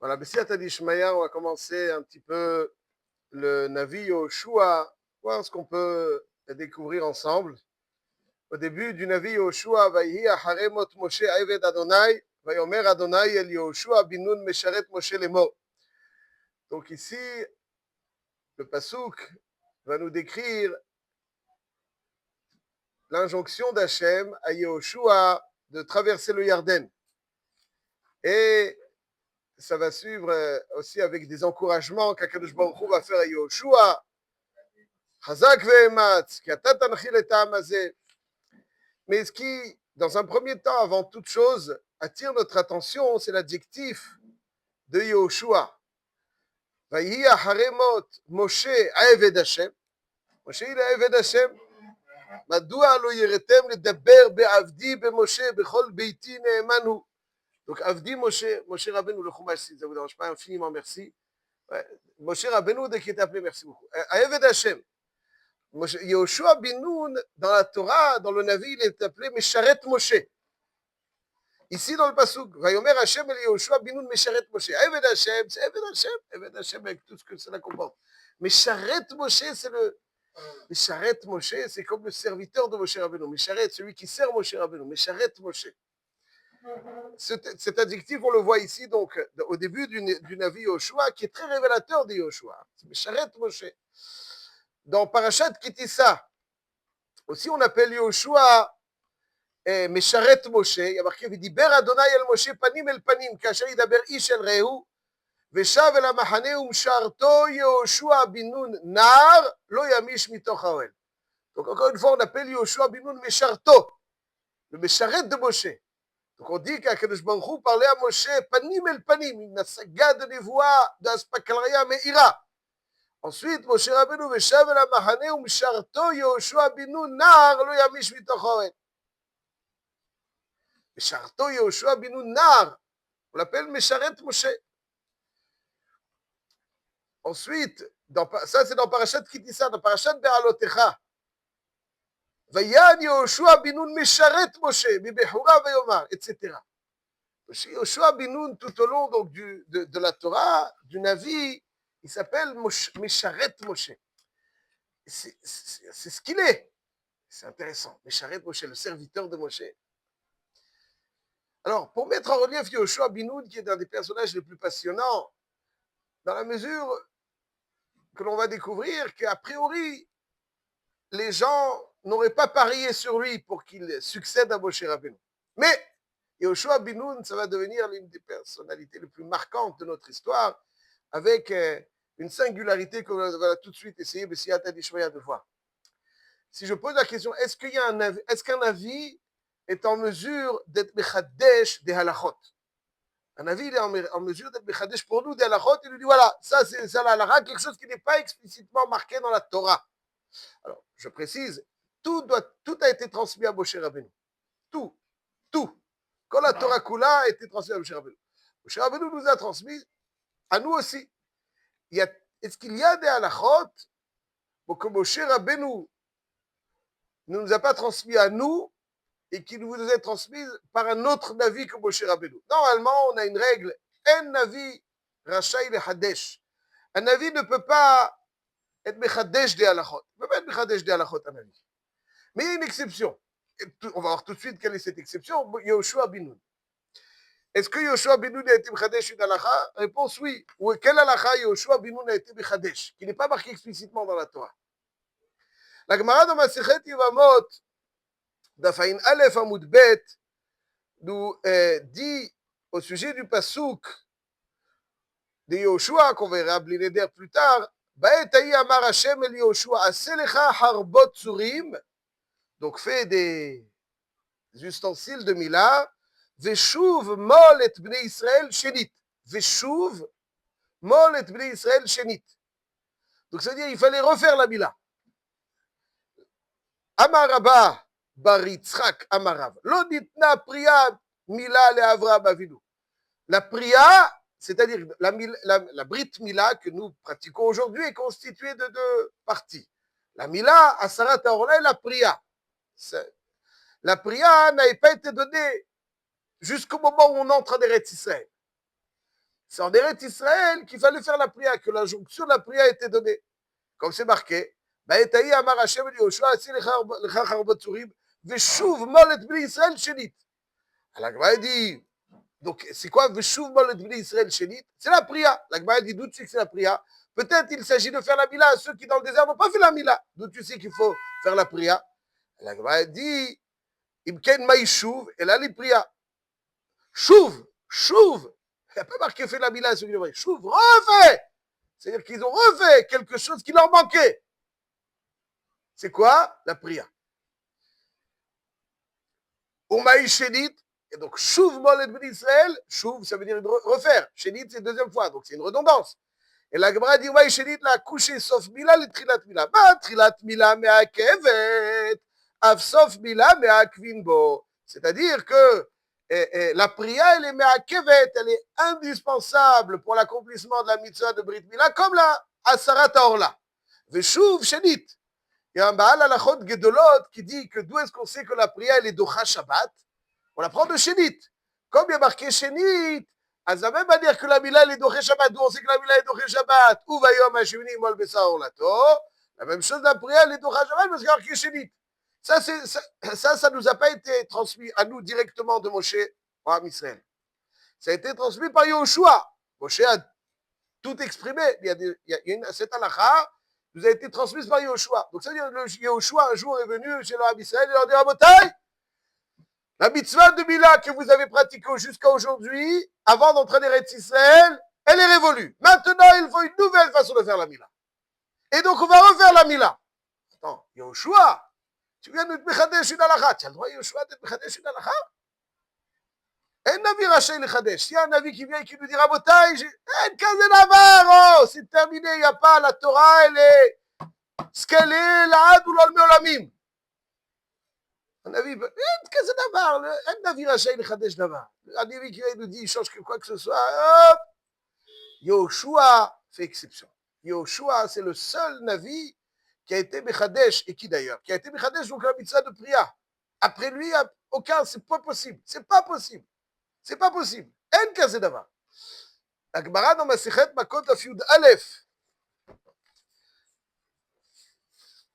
Voilà, Bessiata d'Ishmaïa, on va commencer un petit peu le Navi Yoshua, voir ce qu'on peut découvrir ensemble. Au début du Navi Yoshua, Vayhi Haremot Moshe Eved Adonai, Vayomer Adonai El Yoshua Binun Mesharet Moshe Lemo. Donc ici, le Pasuk va nous décrire l'injonction d'Hachem à Yoshua de traverser le Yarden. Et ça va suivre aussi avec des encouragements qu'Akadosh Baruch Hu va faire à Yoshua. Chazak ve'ematz, ki ata tanchil et ha'am hazeh. Mais ce qui, dans un premier temps, avant toute chose, attire notre attention, c'est l'adjectif de Yoshua. Vayi haremot Moshe Eved Hashem. Moshe il est Eved Hashem. Madua lo yeretem ledaber be'avdi be'Moshe bechol beiti ne'emanu. Donc Avdi Moshe, Moshe Rabbeinu, le Chumash, si ça vous dérange pas, infiniment merci. Ouais. Moshe Rabbeinu, dès qu'il est appelé, merci beaucoup. Eved Hashem. Yoshua bin Nun, dans la Torah, dans le Navi, il est appelé Mesharet Moshe. Ici, dans le Pasuk, Vayomer Hashem el Yoshua bin Nun Mesharet Moshe. Eved Hashem, c'est Eved Hashem avec tout ce que cela comporte. Mesharet Moshe, c'est le. Mesharet Moshe, c'est comme le serviteur de Moshe Rabbeinu. Mesharet, celui qui sert Moshe Rabbeinu. Mesharet Moshe. Cet adjectif, on le voit ici, donc, au début du Navi Yoshua, qui est très révélateur de Yoshua. C'est Mesharet Moshe. Dans Parashat Kitissa, aussi on appelle Yoshua Mesharet Moshe. Il y a marqué V'diber Adonai el Moshe panim el panim, kasher yidaber ish el rehu, ושב אל המחנה ומשרתו יהושע בן נון נער לא ימיש מתוך האוהל. Donc encore une fois, on appelle Yoshua bin Nun Mesharto, le Mesharet de Moshe. Donc on dit qu'Akadosh Baruch Hu parlait à Moshe panim el panim, une saga de névoie, d'aspacalaria meira. Ensuite, Moshe Rabbeinu ושב אל המחנה ומשרתו יהושע בן נון נער לא ימיש מתוך האוהל. משרתו יהושע בן נון נער, on l'appelle Mesharet Moshe. Ensuite, ça c'est dans Parashat Kitissa, dans Parashat Be'alotecha. Vayan Yehoshua bin Nun Mesharet Moshe, Bibechura Vayomar, etc. Yehoshua bin Nun, tout au long donc, de la Torah, du Navi, il s'appelle Mesharet Moshe. C'est ce qu'il est. C'est intéressant. Mesharet Moshe, le serviteur de Moshe. Alors, pour mettre en relief Yehoshua bin Nun, qui est un des personnages les plus passionnants, dans la mesure que l'on va découvrir qu'a priori, les gens n'auraient pas parié sur lui pour qu'il succède à Moshe Rabbeinu. Mais Yehoshua bin Nun, ça va devenir l'une des personnalités les plus marquantes de notre histoire, avec une singularité qu'on va tout de suite essayer de voir. Si je pose la question, est-ce qu'un avis est en mesure d'être mechadesh des halachot? Un avis, il est en mesure d'être mechadesh pour nous des halachot, il nous dit voilà, ça c'est la halakha, quelque chose qui n'est pas explicitement marqué dans la Torah. Alors, je précise, tout a été transmis à Moshe Rabbeinu. Tout. Quand la Torah Kula a été transmise à Moshe Rabbeinu. Moshe Rabbeinu nous a transmis à nous aussi. Est-ce qu'il y a des halachot que Moshe Rabbeinu ne nous a pas transmis à nous et qui nous est transmise par un autre Navi que Moshe Rabbeinu? Normalement, on a une règle, un Navi Rachai le Hadesh. Un Navi ne peut pas être mechadesh des halachot. Il ne peut pas être mechadesh des halachot, un Navi. Mais il y a une exception. On va voir tout de suite quelle est cette exception. Yehoshua bin Nun. Est-ce que Yehoshua bin Nun a été mechadesh une halakha? Réponse oui. Ou quelle halakha Yehoshua bin Nun a été mechadesh, qui n'est pas marqué explicitement dans la Torah? La Gemara de Masechet Yevamot, Dafayin Aleph Amud Bet, nous dit au sujet du pasuk de Yehoshua, qu'on verra Blineder plus tard, Ba'et ha'i amar Hashem el Yehoshua, aseh lecha harbot tzurim, donc fait des ustensiles de Mila, Veshuv mol et bnei Israël shenit. Veshuv mol et bnei Israël shenit. Donc ça veut dire qu'il fallait refaire la Mila. Amaraba bar Yitzchak amarav. Lo nitna priya Mila le Avraham Avinu. La priya, c'est-à-dire la Brit Mila que nous pratiquons aujourd'hui est constituée de deux parties. La Mila, Asarat Ahorla et la priya. La priya n'avait pas été donnée jusqu'au moment où on entre en Eretz Israël. C'est en Eretz Israël qu'il fallait faire la prière, que l'injonction de la prière était donnée. Comme c'est marqué, Ba'etahi amar Hashem el Yoshua, asi lecha charbot tzurim, veshuv mol et bnei Israël shenit. La Gemara dit, donc c'est quoi veshuv mol et bnei Israël shenit? C'est la prière. La Gemara dit, d'où tu sais que c'est la prière? Peut-être il s'agit de faire la mila à ceux qui dans le désert n'ont pas fait la mila. D'où tu sais qu'il faut faire la prière? La Gemara dit, imken maïshuv, et là les prières. Chouv, chouv. Il n'y a pas marqué fait la mila à ceux qui n'ont pas fait. Chouv, refait. C'est-à-dire qu'ils ont refait quelque chose qui leur manquait. C'est quoi? La prière. Oumaï Shénit, et donc Chouv Molet Ben Israël, Chouv ça veut dire refaire, Shénit c'est deuxième fois, donc c'est une redondance. Et la Gemara dit Oumaï Shénit l'a couché sauf Mila, le Trilat Mila. Bah, Trilat Mila mea kevet, av sauf Mila mea kvinbo. C'est-à-dire que la prière, elle est mea kevet, elle est indispensable pour l'accomplissement de la mitzvah de Brit Mila, comme la Asarat Orla. Veshuv Shénit. Il y a un Baal Halachot Gedolot qui dit que d'où est-ce qu'on sait que la prière elle est Docha Shabbat? On la prend de Shénit. Comme il y a marqué Shénit, à la même manière que la Mila elle est Docha Shabbat, d'où on sait que la Mila est Docha Shabbat, ou Vayom Hashivni Mol Besa Orlato, la même chose, la prière elle est Docha Shabbat parce qu'il y a marqué Shénit. Ça nous a pas été transmis à nous directement de Moshe en Israël. Ça a été transmis par Yoshua. Moshe a tout exprimé. Il y a une, cette halakha nous a été transmise par Yoshua. Donc ça veut dire que Yoshua un jour est venu chez le Rabbi Israël et leur dit Rabotai, la mitzvah de Mila que vous avez pratiquée jusqu'à aujourd'hui, avant d'entrer en Eretz Israël, elle est révolue. Maintenant, il faut une nouvelle façon de faire la Mila. Et donc, on va refaire la Mila. Attends, Yoshua, tu viens de te mechadesh une halakha. Tu as le droit, Yoshua, de te mechadesh une halakha? Un Navi Rachel Chadesh. S'il y a un Navi qui vient et qui nous dit Rabotai, c'est terminé, il n'y a pas, la Torah, elle est ce qu'elle est, la Had ou l'Olme Olamim. Un Navi, un Navi Rachel Chadesh Davar. Un Navi qui vient et nous dit, il change quoi que ce soit, hop, Yoshua fait exception. Yoshua, c'est le seul Navi qui a été Mechadesh, et qui d'ailleurs, qui a été Mechadesh, donc la mitzvah de prière. Après lui, aucun, c'est pas possible. C'est pas possible. C'est pas possible. En kazé davar. La Gemara dans Masechet Makot Daf Yud Aleph.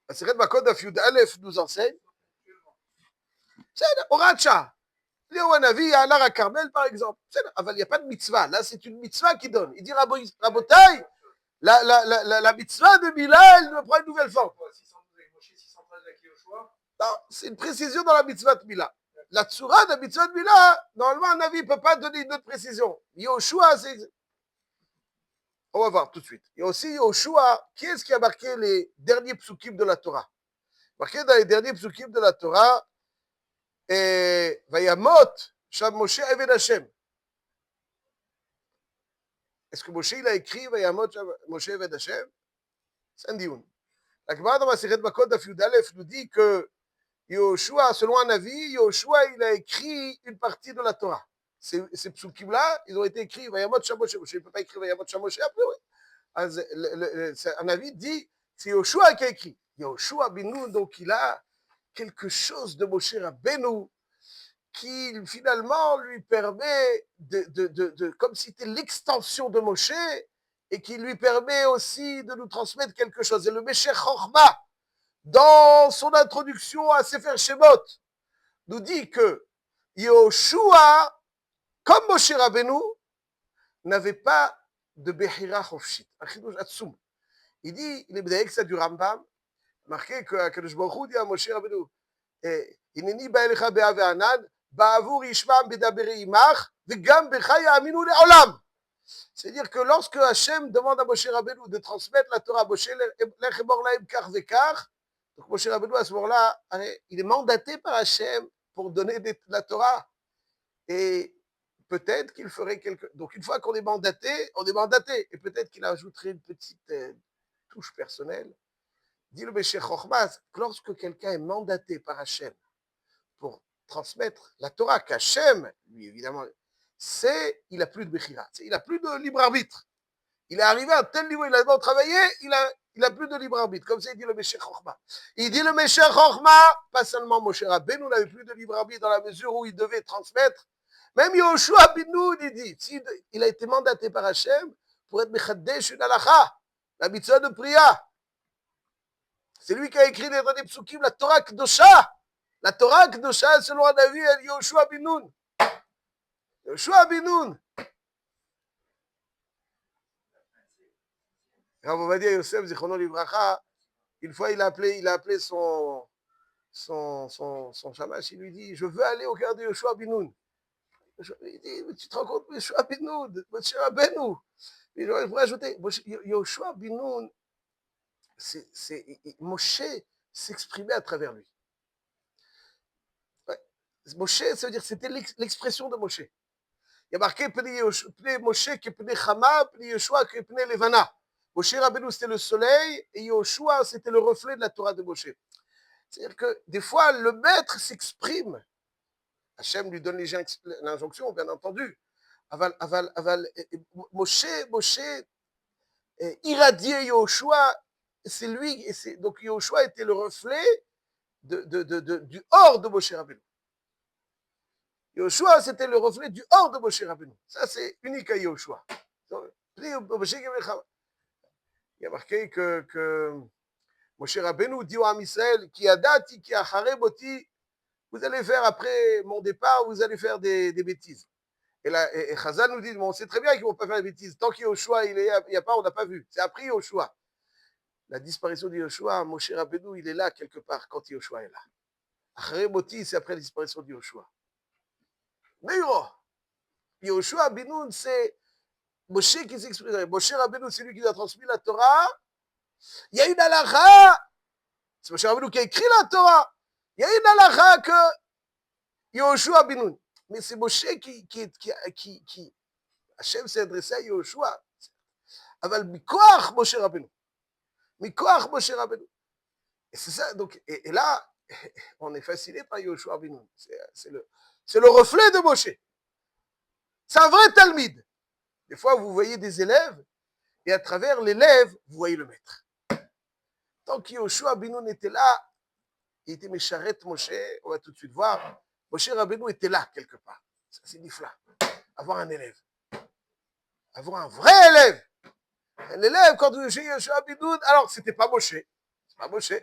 Masechet Makot Daf Yud Aleph nous enseigne. C'est Oracha. Léo Hanavi à Alar Carmel par exemple. Il n'y a pas de mitzvah. Là, c'est une mitzvah qui donne. Il dit Rabotai, la mitzvah de Mila, elle prend une nouvelle forme. Non, c'est une précision dans la mitzvah de Mila. La tsura de la mitzvah de Mila, normalement, un avis ne peut pas donner une autre précision. Yoshua, c'est. On va voir tout de suite. Il y a aussi Yoshua. Qui est-ce qui a marqué les derniers psukim de la Torah? Marqué dans les derniers psukim de la Torah, Vayamot, Sham Moshe Eved Hashem. Est-ce que Moshe il a écrit Vayamot, Sham Moshe Eved Hashem? C'est un dioun. La Gemara dans Masechet Makot Daf Yud Aleph nous dit que Yoshua, selon un avis, Yoshua, il a écrit une partie de la Torah. Ces psukim-là, ils ont été écrits, Vayamot Shamoshe. Moshe ne peut pas écrire Vayamot Shamoshe après, oui. Un avis dit, c'est Yoshua qui a écrit. Yoshua Binu, donc il a quelque chose de Moshe Rabbeinu qui finalement lui permet comme si c'était l'extension de Moshe et qui lui permet aussi de nous transmettre quelque chose. Et le Meshech Chochma, dans son introduction à Sefer Shemot, nous dit que Yoshua, comme Moshe Rabbeinu, n'avait pas de Bechira Chofshit. Il dit, il est bédaïque, ça du Rambam, marqué que Kadosh Baruch Hu dit à Moshe Rabbeinu, Ineni ba'elecha be'av ve'anan, ba'avur yishmam bedaberi imach, ve'gam becha ya'aminu le'olam. C'est-à-dire que lorsque Hachem demande à Moshe Rabbeinu de transmettre la Torah, Moshe l'echemor laim kar ve'kar, donc Moshe Rabbeinu à ce moment-là, il est mandaté par Hachem pour donner la Torah. Et peut-être qu'il ferait quelque... Donc une fois qu'on est mandaté, on est mandaté. Et peut-être qu'il ajouterait une petite touche personnelle. Dit le Meshech Chochma, lorsque quelqu'un est mandaté par Hachem pour transmettre la Torah, qu'Hachem, lui évidemment, il n'a plus de Bechira, il n'a plus de libre arbitre. Il est arrivé à un tel niveau, il a d'abord travaillé, il n'a plus de libre arbitre. Comme ça, il dit le Meshech Chochma. Il dit le Meshech Chochma, pas seulement Moshe Rabbeinu n'avait plus de libre arbitre dans la mesure où il devait transmettre, Même Yoshua bin Nun, il dit, il a été mandaté par Hachem pour être Mechadesh une halakha, la mitzvah de priya. C'est lui qui a écrit dans les psukim la Torah Kdosha. La Torah Kdosha, selon un avis, elle Yoshua bin Nun. Yoshua bin Nun. Rav Ovadia Yosef, Zichrono Livracha, une fois il a appelé son shamash, il lui dit, je veux aller au cœur de Yoshua bin Nun. Il dit, mais tu te rends compte, Yoshua bin Nun, Moshe Rabbeinu. Et je pourrais ajouter, Yoshua bin Nun, Moshe s'exprimait à travers lui. Ouais. Moshe, ça veut dire, c'était l'expression de Moshe. Il y a marqué, Pnei Moshe que Pnei Chama, Pnei Yoshua que Pnei Levana. Moshe Rabbeinu, c'était le soleil, et Yoshua, c'était le reflet de la Torah de Moshe. C'est-à-dire que des fois, le maître s'exprime. Hachem lui donne l'injonction, bien entendu. Moshe irradiait Yoshua, c'est lui, et donc Yoshua était le reflet du hors de Moshe Rabbeinu. Yoshua, c'était le reflet du hors de Moshe Rabbeinu. Ça, c'est unique à Yoshua. Il y a marqué que Moshe Rabbeinu dit au Ham Israël, qui a dati, qui a hareboti, vous allez faire après mon départ, vous allez faire des bêtises. Et Chazal nous dit, bon, on sait très bien qu'ils ne vont pas faire des bêtises. Tant qu'Yoshua, il n'y a pas, on n'a pas vu. C'est après Yoshua. La disparition de Yoshua, Moshe Rabbeinu, il est là quelque part quand Yoshua est là. Hareboti, c'est après la disparition de Yoshua. Mais Yoshua Binoun, c'est Moshe qui s'exprime. Moshe Rabbeinu, c'est lui qui a transmis la Torah. Il y a une halakha. C'est Moshe Rabbeinu qui a écrit la Torah. Il y a une halakha que Yoshua Binoun. Mais c'est Moshe qui Hachem s'est adressé à Yoshua. Aval Mikoach Moshe Rabbeinu. Mikoach Moshe Rabbeinu. Et c'est ça. Donc, et là, on est fasciné par Yoshua Binoun. C'est le reflet de Moshe. C'est un vrai Talmid. Des fois, vous voyez des élèves, et à travers l'élève, vous voyez le maître. Tant que Yoshua Binoun était là, il était Mesharet Moshe, on va tout de suite voir. Moshe Rabbeinu était là, quelque part. Ça, c'est Nifla. Avoir un élève. Avoir un vrai élève. Un élève, quand vous voyez Yoshua Binoun, alors, c'était pas Moshe. C'est pas Moshe.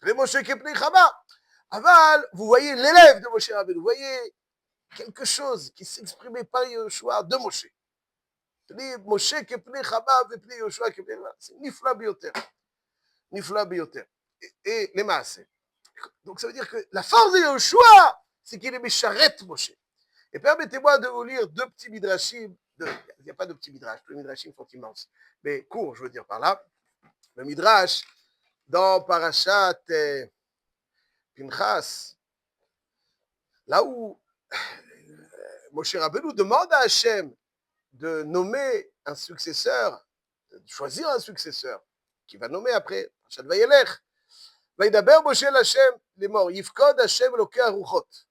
C'est Moshe qui est Pnei Chama. Aval, vous voyez l'élève de Moshe Rabbeinu. Vous voyez quelque chose qui s'exprimait par Yoshua de Moshe. Moshe qui est Pnei Chama, et Yoshua qui est Pnei Chama. C'est Nifla Bioter. Nifla Bioter. Et les masses. Donc ça veut dire que la force de Yoshua, c'est qu'il est Mesharet Moshe. Et permettez-moi de vous lire deux petits midrashim. Il n'y a pas de petits midrash, tous les midrashim sont immenses. Mais courts, je veux dire par là. Le midrash, dans Parashat Pinchas, là où Moshe Rabbeinu demande à Hachem de nommer un successeur, de choisir un successeur, qui va nommer après, Parashat Vayelech. וידבר משה להשם לאמור, יפקוד השם אלוקי הרוחות.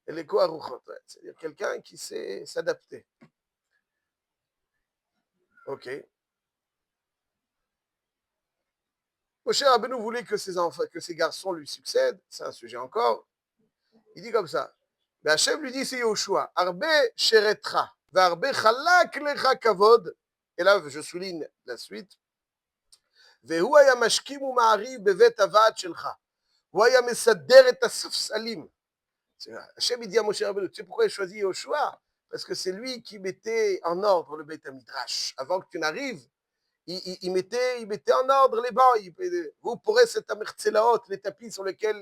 אלוקי הרוחות, c'est-à-dire quelqu'un qui sait s'adapter. Ok. Moshe Rabbeinu voulait que ses enfants, que ses garçons lui succèdent, c'est un sujet encore. Il dit comme ça. Mais Hachem lui dit, c'est Yoshua, Arbe sheretra, Varbe chalak lecha kavod. Et là, je souligne la suite. והוא היה משכים ומעריב בבית הוועד שלך. הוא היה מסדר את הספסלים. Hachem dit à Moshe Rabbeinu, tu sais pourquoi il choisit Yoshua? Parce que c'est lui qui mettait en ordre le Beit HaMidrash. Avant que tu n'arrives, il mettait en ordre les bancs. Vous pourrez cette amertzelaot, les tapis sur lesquels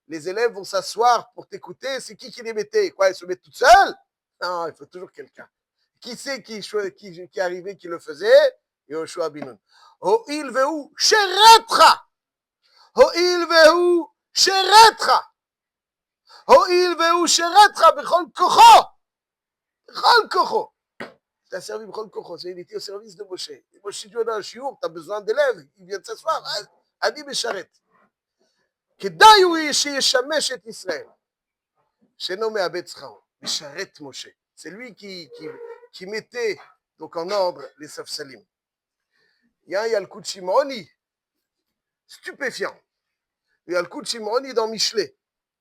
les élèves vont s'asseoir pour t'écouter, c'est qui les mettait? Quoi, ils se mettent toutes seules? Non, il faut toujours quelqu'un. Qui c'est qui est arrivé, qui le faisait? Yoshua Binoun. הואיל והוא שרתך, הואיל והוא שרתך, הואיל והוא שרתך בכל כוחו, בכל כוחו. Tu as servi בכל כוחו, il était au service de Moshe. Moshe, si tu es dans le shiur, tu as besoin d'élèves, ils viennent s'asseoir, אני משרת. כדאי הוא שישמש את ישראל, שאינו מאבד שכרו, משרת משה. C'est lui qui mettait donc en ordre les safsalim. Il y a Yalkut Shimoni, stupéfiant. Il y a Yalkut Shimoni dans Michelet,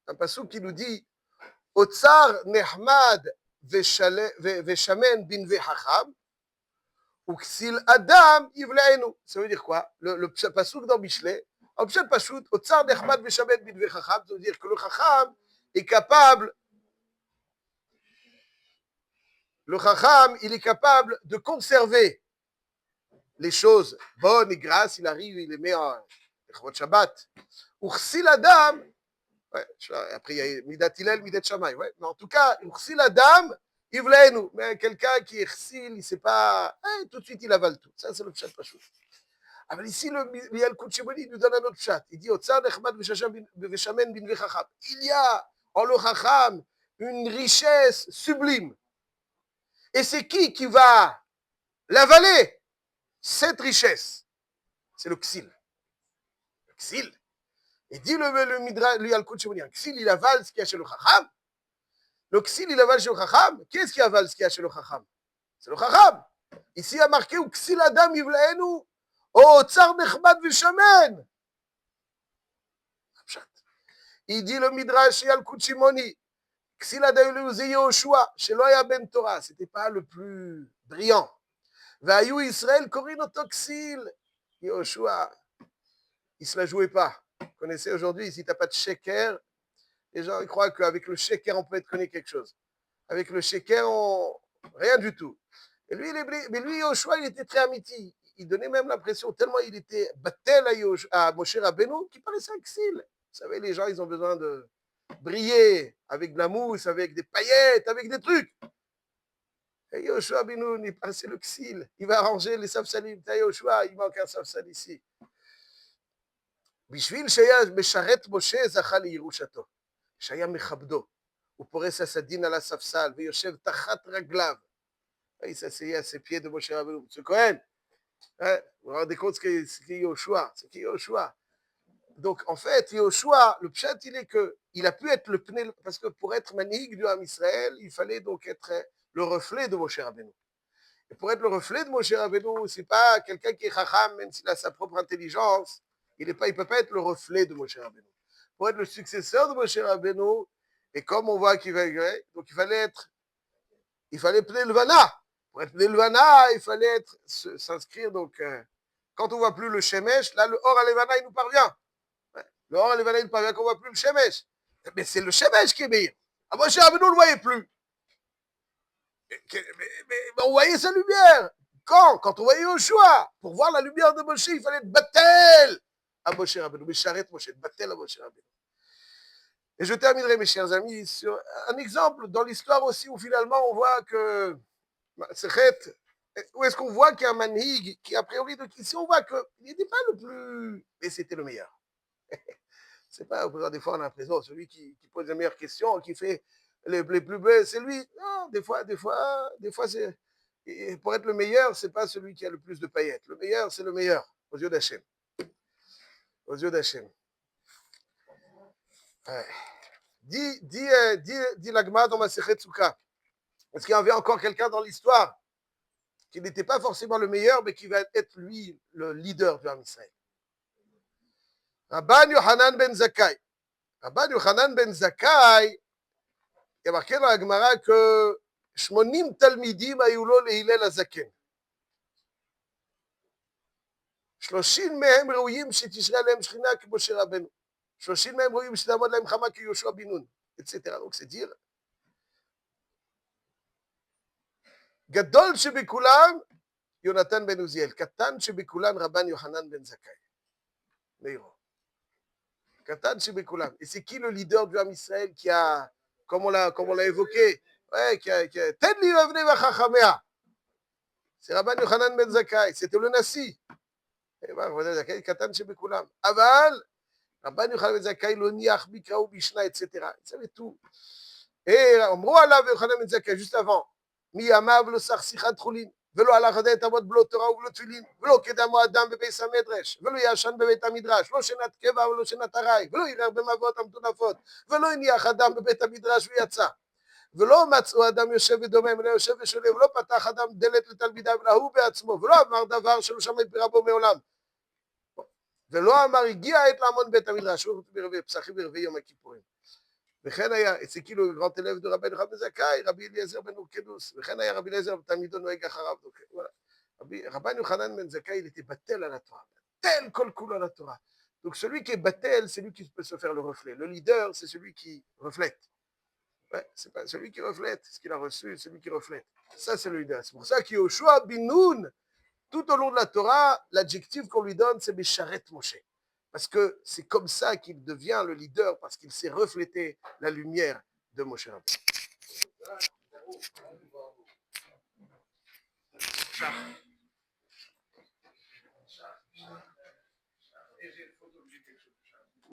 un passage qui nous dit Otsar Nehmad Veshamen Binve Hacham, ou Ksil Adam Yivlaenu. Ça veut dire quoi? Le pasouk dans Michelet, en Pshat Pashut, Otsar Nehmad Veshamen Binve Hacham, ça veut dire que le Chacham est capable, il est capable de conserver les choses bonnes et grasses, il arrive, il les met en Shabbat. Ou Ksil Adam, ouais, après il y a Midat Hillel, Midat Shammai, ouais. Mais en tout cas, Ksil Adam Yivlaenu. Mais quelqu'un qui est Ksil, il ne sait pas, tout de suite il avale tout. Ça, c'est le Pshat Pashut. Alors ici, le Yalkut Shimoni nous donne un autre chat. Il dit, Otsar Nechmad Veshamen Bin Vechacham. Il y a en le Chacham une richesse sublime. Et c'est qui va l'avaler? Cette richesse. C'est le Ksil. Le Ksil. Et dit le Yalkut Shimoni, Ksil, il avale ce qu'il y a chez le Chacham. Le Ksil, il avale chez le Chacham. Qu'est-ce qui avale ce qu'il y a chez le Chacham? C'est le Chacham. Ici, il y a marqué, Ksil Adam Yivlaenu. Otsar Nechmad Veshamen. Il dit le Midrash Yalkut Shimoni, Ksil Adam Yehoshua, Sheloya Ben Torah, c'était pas le plus brillant. Vayu Israël, Korinoto Ksil. Yehoshua, il se la jouait pas. Vous connaissez aujourd'hui, si tu n'as pas de sheker, les gens ils croient qu'avec le sheker, on peut être connu quelque chose. Avec le sheker, rien du tout. Et lui, mais lui, Yehoshua, il était très amitié. Il donnait même l'impression, tellement il était battel à Moshe Rabbeinu, qu'il paraissait un Ksil. Vous savez, les gens, ils ont besoin de briller avec de la mousse, avec des paillettes, avec des trucs. Et Yoshua Binoun, il passait le Ksil. Il va arranger les safsalim. Yoshua, il manque un safsal ici. Bishvil Shaya Mesharet Moshe Zachal Yerushato. Shaya Mechabdo. הוא פורס הסדין על הספסל ויושב תחת רגליו. Il s'asseyait à ses pieds de Moshe Rabbeinu. Ce Cohen, vous vous rendez compte ce qu'est Yoshua? C'est qui Yoshua? Donc, en fait, Yehoshua, le pshat, il est qu'il a pu être le pneu, parce que pour être manig du Ham Israël, il fallait donc être le reflet de Moshe Rabbeinu. Et pour être le reflet de Moshe Rabbeinu, c'est pas quelqu'un qui est chacham, même s'il a sa propre intelligence, il ne peut pas être le reflet de Moshe Rabbeinu. Pour être le successeur de Moshe Rabbeinu, et comme on voit qu'il va donc il fallait pneu le vana. Pour être pneu le vana, il fallait s'inscrire, donc, quand on ne voit plus le shemesh, là, le or à l'evana, il nous parvient. Le or, les valets, il paraît qu'on ne voit plus le Shemesh. Mais c'est le Shemesh qui est meilleur. Ah, Moshe Rabbeinu ne le voyait plus. Mais on voyait sa lumière. Quand on voyait Yoshua, pour voir la lumière de Moshe, il fallait être battel à Moshe Rabbeinu. Mais charrette Moshe, battel à Moshe Rabbeinu. Et je terminerai, mes chers amis, sur un exemple dans l'histoire aussi où finalement on voit que où est-ce qu'on voit qu'il y a un manhig qui, a priori, donc ici on voit qu'il n'était pas le plus, mais c'était le meilleur. C'est pas, des fois, on a l'impression, celui qui pose les meilleures questions, qui fait les plus belles, c'est lui. Non, des fois, c'est. Et pour être le meilleur, c'est pas celui qui a le plus de paillettes. Le meilleur, c'est le meilleur, aux yeux d'Hachem. Aux yeux d'Hachem. Ouais. Dis l'agma dans ma Souka. Est-ce qu'il y avait encore quelqu'un dans l'histoire qui n'était pas forcément le meilleur, mais qui va être lui le leader du Ham Israël? Rabban Yochanan ben Zakkai. Rabban Yochanan ben Zakkai, il y a marqué dans la Gemara que 80 תלמידים היו לו להלל הזקן. 30 מהם ראויים שתשרה עליהם שכינה כמשה רבנו. 30 מהם ראויים שתעמוד להם חמה כיהושע בן נון, etc. Donc c'est dire, גדול שבכולם יונתן בן עוזיאל, קטן שבכולם רבן יוחנן בן זכאי. מאירו. קטן שבכולם. Et c'est qui le leader du Ham Israël qui a, comme on l'a évoqué, ouais, qui a תן לי אבני וחכמיה. C'est רבן יוחנן בן זכאי, c'était le נשיא. קטן שבכולם. אבל רבן יוחנן בן זכאי לא ניח מקרא ובשנה, etc. Il savait tout. Et אמרו עליו יוחנן בן זכאי, juste avant, מימיו לא שח שיחת חולין, ולא הלך עדיין תעמוד בלא תורה ובלא תפילין, ולא קדמו אדם בבית המדרש, ולא ישן בבית המדרש, לא שנת קבע ולא שנת ארעי, ולא ערער במבואות המטונפות, ולא הניח אדם בבית המדרש ויצא. ולא מצאו אדם יושב ודומם, אלא יושב ושולב, ולא פתח אדם דלת לתלמידיו, אלא הוא בעצמו, ולא אמר דבר שלא שמע את רבו מעולם. ולא אמר, הגיע העת לעמוד בית המדרש, הוא בפסחים ורביעי יום הכיפורים. וכן היה, c'est qui le grand élève de Rabbi Zakai? Rabbi Eliezer ben Urkedus. וכן היה רבי אליעזר ותלמידו נוהג אחריו. Donc, voilà. Rabbi Yochanan ben Zakai, il était battel à la Torah. Tel kol kul à la Torah. Donc celui qui est battel, c'est lui qui peut se faire le reflet. Le leader, c'est celui qui reflète. Ouais, c'est pas celui qui reflète ce qu'il a reçu, celui qui reflète. Ça, c'est le leader. C'est pour ça qu'Yoshua bin Nun, tout au long de la Torah, l'adjectif qu'on lui donne, c'est Besharet Moshe. Parce que c'est comme ça qu'il devient le leader, parce qu'il s'est reflété la lumière de Moshe Rabbeinu.